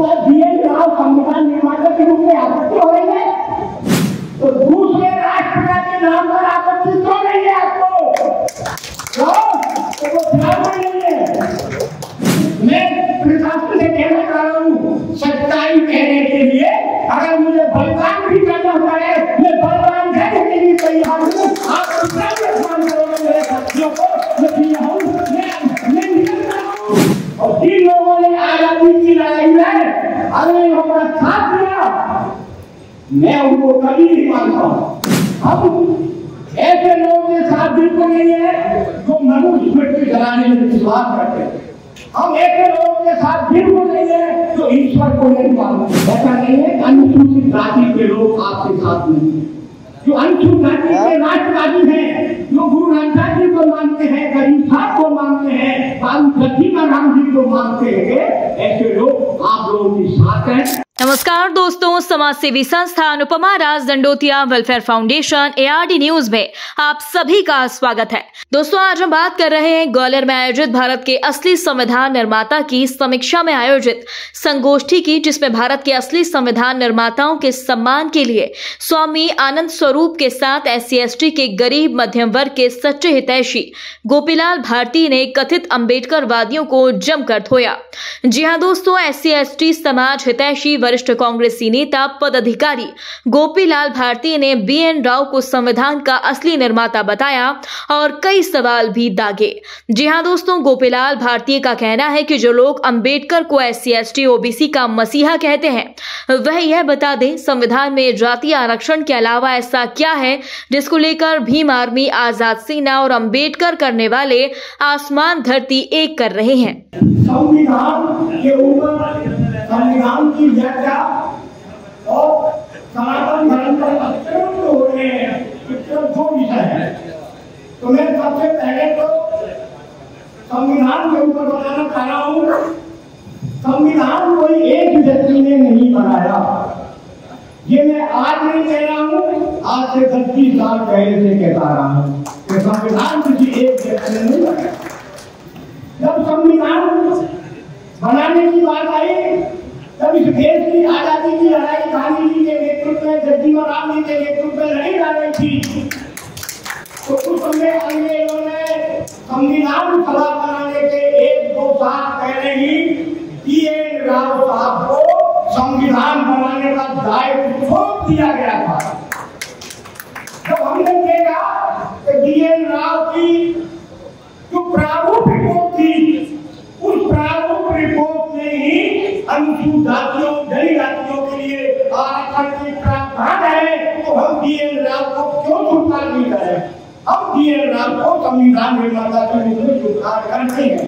तो बीएन राव संविधान निर्माता के रूप में आपत्ति हो रही है, तो दूसरे राष्ट्रपिता के नाम पर आपत्ति क्यों नहीं है आपको? तो वो ब्राह्मण नहीं है। मैं प्रशासन से कहना चाह रहा हूँ, सच्चाई कहने के लिए अगर मुझे बलिदान भी करना पड़े, मैं बलिदान देने के लिए तैयार हूँ। आप सम्मान करोगे मेरे साथियों को, मैं निकल रहा हूँ। और जिन लोगों ने आजादी की लड़ाई में अगर हमारा साथ दिया, मैं उनको कभी नहीं मानता। हम ऐसे लोगों के साथ बिल्कुल नहीं है जो मनुस्मृति चलाने में विश्वास करते हैं। हम ऐसे लोगों के साथ बिल्कुल नहीं है जो ईश्वर को नहीं मानते। ऐसा नहीं है कि अनुसूचित जाति के लोग आपके साथ नहीं है। जो अनुसूचित जाति के राष्ट्रवादी हैं, जो गुरु नानक जी को मानते हैं, गरीब साहब को मानते हैं, राम जी को मानते हैं, ऐसे लोग आप लोगों के साथ हैं। नमस्कार दोस्तों, समाज सेवी संस्था Anupama Raj Dandotiya welfare foundation ARD news में आप सभी का स्वागत है। दोस्तों, आज हम बात कर रहे हैं ग्वालियर में आयोजित भारत के असली संविधान निर्माता की समीक्षा में आयोजित संगोष्ठी की, जिसमें भारत के असली संविधान निर्माताओं के सम्मान के लिए स्वामी आनंद स्वरूप के साथ SC/ST के गरीब मध्यम वर्ग के सच्चे हितैषी गोपीलाल भारती ने कथित अम्बेडकरवादियों को जमकर धोया। जी हाँ दोस्तों, SC/ST समाज हितैषी वरिष्ठ कांग्रेसी नेता पदाधिकारी गोपीलाल भारती ने BN राव को संविधान का असली निर्माता बताया और कई सवाल भी दागे। जी हां दोस्तों, गोपीलाल भारती का कहना है कि जो लोग अंबेडकर को SC/ST OBC का मसीहा कहते हैं, वह यह बता दें संविधान में जातीय आरक्षण के अलावा ऐसा क्या है जिसको लेकर भीम आर्मी, आजाद सेना और अंबेडकर करने वाले आसमान धरती एक कर रहे हैं। संविधान के ऊपर संविधान की व्याख्या और सनातन धर्म पर अत्यंत हो रहे हैं, जो विषय है, तो मैं सबसे पहले तो संविधान के ऊपर बताना चाह रहा हूँ। संविधान कोई एक व्यक्ति ने नहीं बनाया, ये मैं आज नहीं कह रहा हूँ, आज से 30 साल पहले से कहता रहा हूँ कि संविधान किसी एक व्यक्ति ने नहीं बनाया। जब संविधान बनाने की बात आई, तब इस देश की आजादी की लड़ाई गांधी जी के नेतृत्व में, जगजीवन राम जी के नेतृत्व में लड़ी जा रही थी। तो उस समय अंग्रेजों ने संविधान सभा बनाने के 1-2 साल पहले ही BN राव साहब को संविधान बनाने का दायित्व सौंप दिया गया था। जब हमने देखा कि BN राव की जो प्रारूप रिपोर्ट थी, उस प्रारूप रिपोर्ट में ही अनुसूचित जातियों, जनजातियों के लिए आरक्षण की प्रावधान है, तो हम BN राव को क्यों स्वीकार नहीं करें? हम BN राव को संविधान निर्माता के रूप में स्वीकार करते हैं।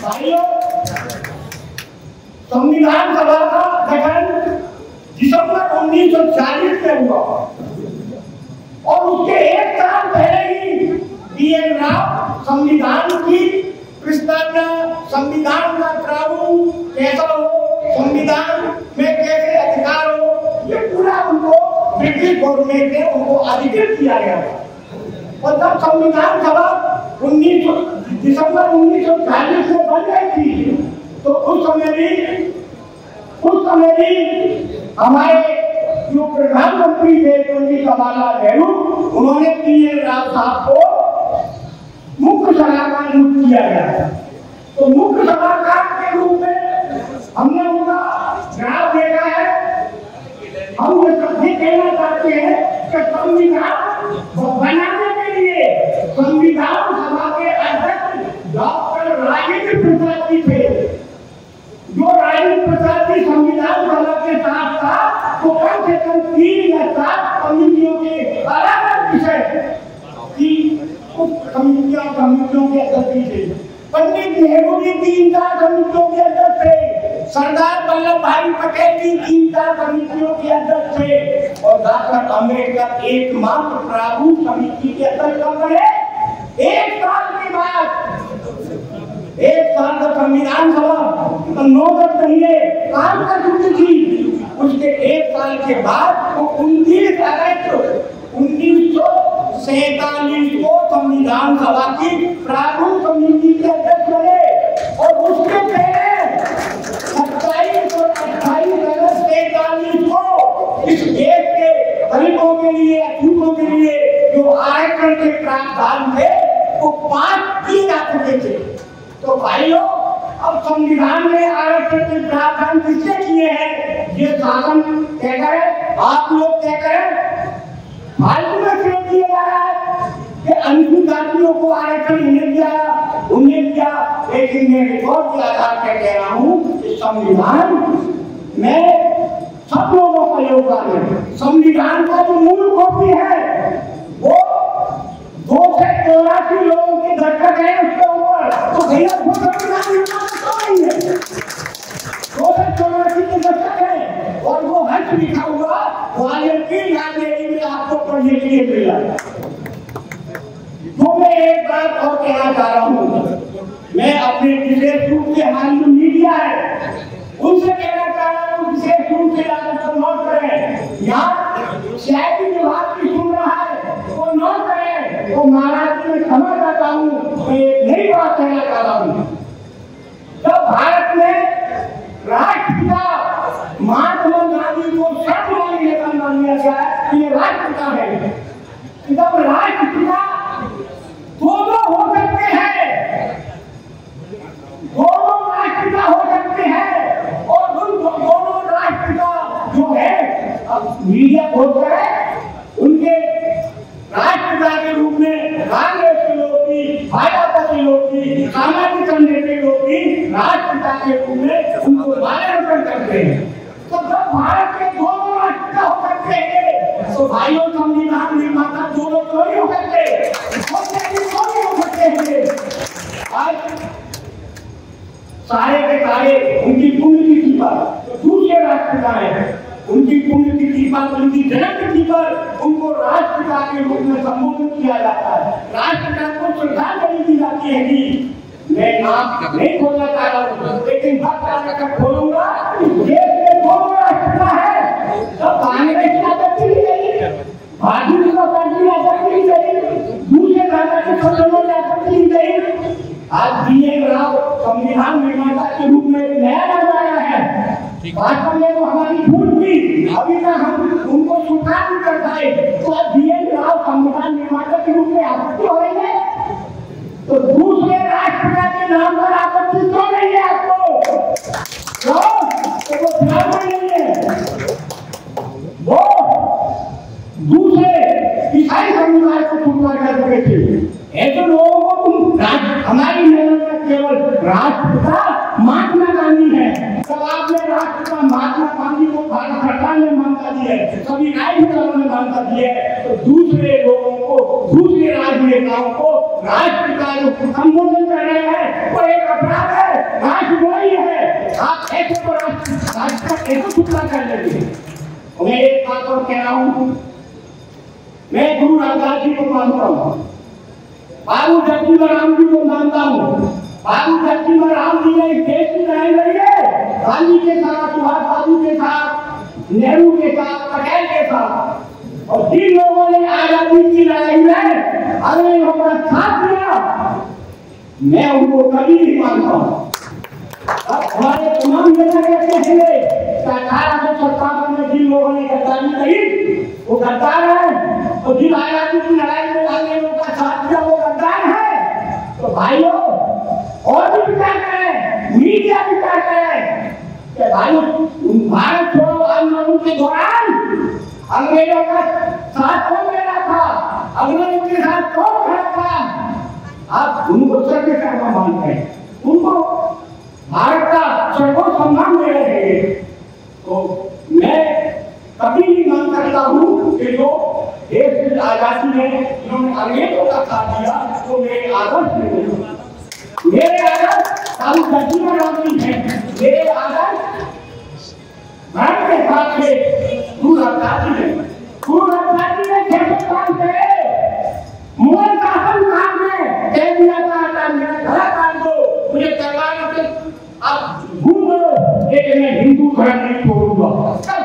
भाइयों, संविधान सभा का गठन दिसंबर 1940 में हुआ और उसके 1 साल पहले ही BN राव संविधान की प्रस्तावना, संविधान का प्रारूप कैसा हो, संविधान में कैसे अधिकार हो, ये पूरा उनको ब्रिटिश गवर्नमेंट ने उनको अधिकृत किया गया था। और जब संविधान सभा दिसंबर 1940 में बन गई थी, तो उस समय भी हमारे जो प्रधानमंत्री थे पंडित जवाहरलाल नेहरू, उन्होंने BN राव साहब को मुख्य सलाहकार नियुक्त किया गया। तो मुख्य सलाहकार के रूप में हमने उनका ग्राफ देखा है। हम ये कहना चाहते हैं कि संविधान बनाने के लिए संविधान सभा के अध्यक्ष डॉक्टर राजेंद्र प्रसाद जी थे। जो राजेंद्र प्रसाद जी संविधान सभा के साथ साथ तो कम से कम 3 या 4 कमिटियों के अलग-अलग विषय की कमिटियों के अध्यक्ष थे। पंडित नेहरू भी 3-4 कमिटियों के अध्यक्ष थे। सरदार वल्लभ भाई पटेल भी 3-4 कमिटियों के अध्यक्ष थे। और डॉक्टर अम्बेडकर एकमात्र प्रारूप समिति के अध्यक्ष बने। 1 साल के बाद 1 साल का संविधान सभा 9 महीने काम कर चुकी थी। उसके 1 साल के बाद वो 29 अगस्त 1947 को संविधान सभा की प्रारूप समिति के अध्यक्ष बने और उसके पहले 27 चुके थे। तो भाइयों, अब संविधान में आरक्षण के प्रावधान किसने किए हैं? ये शासन कह करें, आप लोग कह करें, फालतू में क्यों दिया जा रहा है कि अनुसूचित जातियों को आरक्षण उन्हें दिया। लेकिन मैं रिकॉर्ड के आधार पर कह रहा हूँ कि संविधान में सब लोगों का योगदान है। संविधान का जो मूल कॉपी है वो 284 लोगों के दस्तखत है उसके ऊपर। तो भैया वो संविधान नहीं है, 284 के दस्तखत है और वो हर्ष लिखा हुआ वाल्मीकि लाइब्रेरी में आपको पढ़ने के लिए मिला। तो मैं एक बात और कहना चाह रहा हूँ, मैं अपने विशेष रूप से हमारी जो मीडिया है उनसे कहना चाह रहा हूँ, विशेष रूप से नोट करें। यहाँ शायद विभाग की सुन रहा है वो नोट करें। तो महाराज जी मैं क्षमा चाहता हूँ, मैं एक नई बात कहना चाह रहा हूँ। जब भारत में राष्ट्रपिता महात्मा गांधी को सर्वमान्य नेता मान लिया गया, ये राष्ट्रपिता है। जब राष्ट्रपिता दोनों हो सकते हैं, दोनों राष्ट्रपिता हो सकते हैं और उन दोनों राष्ट्रपिता जो है मीडिया खोलकर है उनके राष्ट्रपिता के रूप में कांग्रेस के लोग भी, भाजपा के लोग भी, सामाजिक संगठन के लोग भी राष्ट्रपिता के रूप में उनको माल्यार्पण करते हैं। तो जब भारत के दोनों राष्ट्रपिता हो सकते हैं तो भाइयों संविधान निर्माता दोनों क्यों नहीं हो सकते? आज सारे के सारे उनकी पुण्यतिथि पर दूसरे राष्ट्रपिता है, उनकी पुण्यतिथि पर, उनकी जन्मतिथि पर उनको राष्ट्रपिता के रूप में संबोधित किया जाता है। राष्ट्रपिता को श्रद्धांजलि दी जाती है कि मैं नाम नहीं खोलना चाह रहा हूँ, लेकिन बात खोलूंगा। देश में दोनों राष्ट्रपिता है, तब कांग्रेस की आजादी दी गई, भारतीय जनता पार्टी की आजादी दी गई, दूसरे राजनीतिक संगठनों की आजादी दी गई। आज बीएन राव संविधान निर्माता के रूप में नया नाम आया है। वास्तव में वो हमारी भूल थी, अभी तक हम उनको स्वीकार नहीं कर पाए। तो आज बीएन राव संविधान निर्माता के रूप में आपत्ति हो रही है, तो दूसरे राष्ट्रपिता के नाम पर आपत्ति क्यों नहीं है आपको? तो वो ब्राह्मण नहीं है, वो दूसरे ईसाई समुदाय को स्वीकार कर चुके थे। ऐसे लोगों को तुम हमारी नजर में केवल राष्ट्रपिता महात्मा गांधी है। जब आपने राष्ट्रपिता महात्मा गांधी को भारत सरकार ने मान्यता दी है, सभी राजनेताओं ने मान्यता दी है, तो दूसरे लोगों को, दूसरे राजनेताओं को राष्ट्रपिता जो संबोधन कर रहे हैं वो एक अपराध है, राष्ट्रद्रोही है। आप ऐसे को राष्ट्रपिता कैसे स्वीकार कर लेंगे? मैं एक बात और कह रहा हूँ, मैं गुरु रामदास जी को मानता हूँ, बाबू जगजीवन राम जी को मानता हूँ। बाबू जगजीवन राम जी ने देश की लड़ाई लड़ी है, गांधी के साथ, सुभाष बाबू के साथ, नेहरू के साथ, पटेल के साथ। और जिन लोगों ने आजादी की लड़ाई में अगर हमारा साथ दिया, मैं उनको कभी नहीं मानता हूँ। अब हमारे तमाम नेता कहते हैं 1857 में जिन लोगों ने गद्दारी करी वो गद्दार है, और जिन आजादी की लड़ाई में अंग्रेजों का साथ दिया वो गद्दार है। तो भाइयों और भी विचार करें, मीडिया विचार करें कि भाइयों भारत छोड़ो आंदोलन के दौरान अंग्रेजों का साथ कौन दे रहा था, अंग्रेजों के साथ कौन खड़ा था? आप उनको सत्य कर्म मानते हैं, उनको भारत का सर्वोच्च सम्मान दे रहे हैं। तो मैं कभी नहीं मान सकता हूँ कि जो देश की आजादी में जिन्होंने अंग्रेजों का साथ दिया वो मेरे आदर्श नहीं। मेरे आदर्श बाबू जगजीवन राम जी हैं, मेरे आदर्श धर्म के साथ से गुरु रामदास जी हैं। गुरु रामदास जी ने 600 साल पहले मुगल शासन काल में कह दिया था मेरा घर काट दो, मुझे तलवार से आप घूम लो, लेकिन मैं हिंदू धर्म नहीं छोड़ूंगा।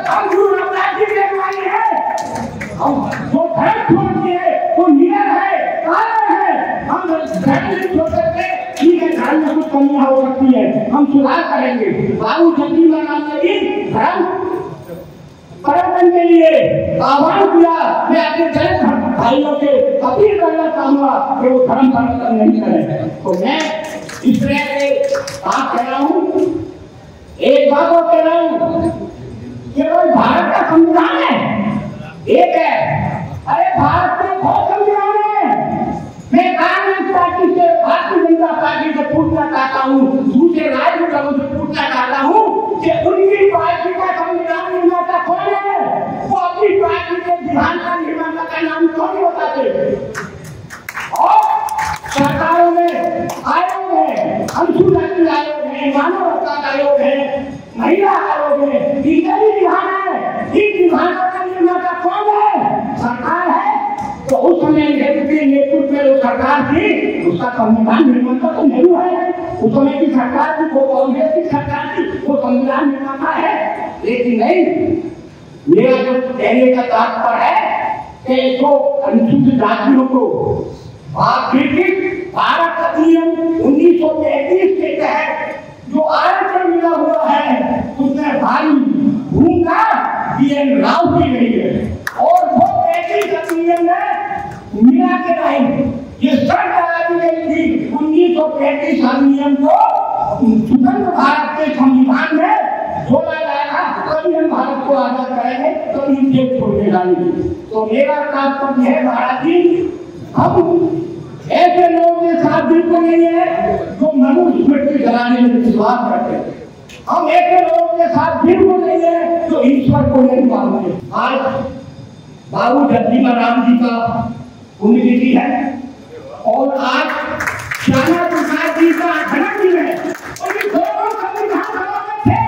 हम गुरु रामदास जी के मानी है, हम जो धर्म छोड़ते हैं वो नियर है, काला है। हम धर्म नहीं छोड़ सकते, ठीक है, धर्म में कुछ कमियां हो सकती है, हम सुधार करेंगे। बाबू जगजीवन राम ने भी धर्म परिवर्तन के लिए आह्वान किया, मैं अपने जन्म भाइयों से अपील करना चाहूंगा कि वो धर्म परिवर्तन नहीं करें। तो मैं इस तरह के बात कह रहा हूँ, एक बात और कह रहा हूँ कि भारत का संविधान है, एक है। अरे भारत में बहुत संविधान है। मैं कांग्रेस पार्टी से, भारतीय जनता पार्टी से पूछना चाहता हूँ, दूसरे राजनीतिकों से पूछना चाहता हूँ कि उनकी पार्टी का संविधान निर्माता कौन है? वो अपनी पार्टी के विधान का निर्माता का नाम क्यों नहीं बताते? और सरकारों में आयोग है, अनुसूचित आयोग है, मानव अधिकार आयोग है, महिला आयोग है, इत्यादि विधान है। इन विधानों का निर्माता कौन है? सरकार है। तो उस समय नेतृत्व में जो सरकार थी, उसका संविधान निर्माता तो नेहरू है। उस समय की सरकार थी, वो कांग्रेस की सरकार थी, वो संविधान निर्माता है। लेकिन नहीं, मेरा जो कहने का तात्पर्य है कि जो अनुसूचित जातियों को भारत अधिनियम 1933 के तहत जो आरक्षण मिला हुआ है, उसमें भारी भूमिका बीएन राव की गई है। और वो 33 अधिनियम में मिला के नहीं, ये शर्त लगा दी गई थी 1935 अधिनियम को स्वतंत्र भारत के संविधान में जोड़ा जाएगा, तभी हम भारत को आजाद करेंगे, तभी हम देश छोड़ने जाएंगे। तो मेरा तात्पर्य है महाराज जी, हम ऐसे लोगों के साथ बिल्कुल नहीं है जो मनुस्मृति जलाने में विश्वास करते हैं। हम ऐसे लोगों के साथ बिल्कुल नहीं है जो ईश्वर को नहीं मानते। आज बाबू जगजीवन राम जी का पुण्यतिथि है और आज श्यामा प्रसाद जी का जन्मदिन है। और ये दोनों संविधान सभा में थे।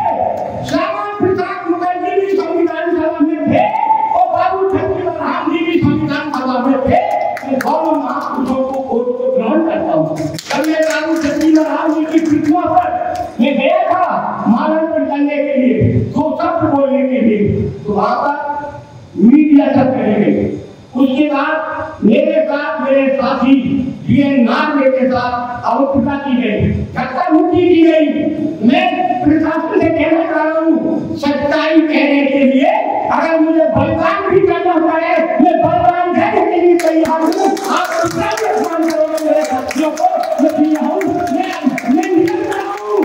श्यामा प्रसाद मुखर्जी भी संविधान सभा में थे और बाबू जगजीवन राम जी भी संविधान सभा में थे। दोनों महापुरुषों को ग्रहण करता हूँ। जब मैं बाबू जगजीवन राम जी की प्रतिमा पर मैं गया था माल्यार्पण करने के लिए, दो शब्द बोलने के लिए, तो वहां पर मीडिया सब चले गए। उसके बाद मेरे साथ मेरे साथी बीएन नागरे के साथ अवकृता की गई, धक्का मुक्की की गई। मैं प्रशासन से कहना चाह रहा हूँ, सच्चाई कहने के लिए अगर मुझे बलिदान भी करना पड़े, मैं बलिदान देने के लिए तैयार हूँ। आप कितना भी अपमान करोगे मेरे साथियों को, मैं निकल रहा हूँ।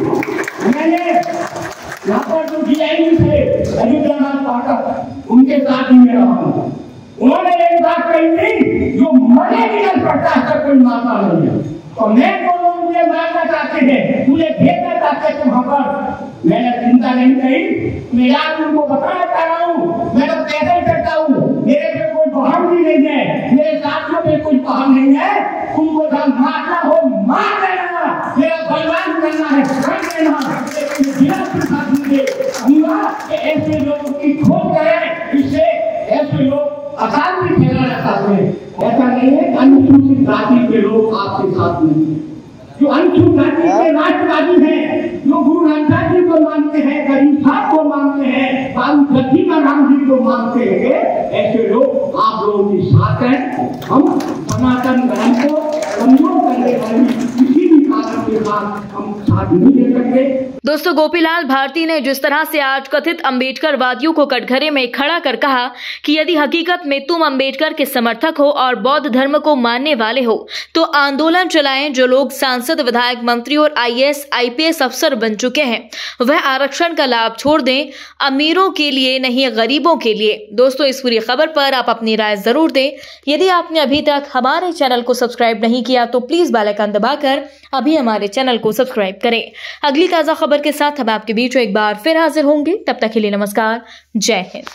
मैंने यहाँ पर जो डीआईजी थे अयोध्यानाथ पाठक, उनके साथ ही मैं रहा हूँ। उन्होंने एक बात कही थी, जो मरे निकल पड़ता है कोई माता नहीं है। तो मैं जो लोग मुझे मारना चाहते हैं, मुझे भेजना चाहते थे वहां पर, मैंने चिंता नहीं करी। मैं आज उनको बताना चाह रहा हूँ, मैं तो पैदल करता हूँ, मेरे पे कोई वाहन भी नहीं है, मेरे साथियों पे कोई वाहन नहीं है। तुमको जब मारना हो मार देना, मेरा बलिदान करना है कर देना। बिना प्रशासन के कहूँगा कि ऐसे लोगों की खोज करें, इससे ऐसे लोग अशांति फैलाना चाहते हैं। ऐसा नहीं है, अनुसूचित जाति के लोग आपके साथ नहीं है। जो अनुसूचित जाति के राष्ट्रवादी हैं, जो गुरु नानक जी को मानते हैं, गरीब साहब को मानते हैं, बाबू जगजीवन राम जी को मानते हैं, ऐसे लोग आप लोगों के साथ हैं। हम सनातन धर्म को कमजोर करने वाली किसी भी कारण के साथ हम साथ नहीं दे सकते। दोस्तों, गोपीलाल भारती ने जिस तरह से आज कथित अंबेडकरवादियों को कटघरे में खड़ा कर कहा कि यदि हकीकत में तुम अंबेडकर के समर्थक हो और बौद्ध धर्म को मानने वाले हो तो आंदोलन चलाएं। जो लोग सांसद, विधायक, मंत्री और आईएएस, आईपीएस अफसर बन चुके हैं, वह आरक्षण का लाभ छोड़ दें, अमीरों के लिए नहीं गरीबों के लिए। दोस्तों, इस पूरी खबर पर आप अपनी राय जरूर दें। यदि आपने अभी तक हमारे चैनल को सब्सक्राइब नहीं किया तो प्लीज बेल आइकन दबाकर अभी हमारे चैनल को सब्सक्राइब करें। अगली ताजा खबर के साथ हम आपके बीच एक बार फिर हाजिर होंगे। तब तक के लिए नमस्कार, जय हिंद।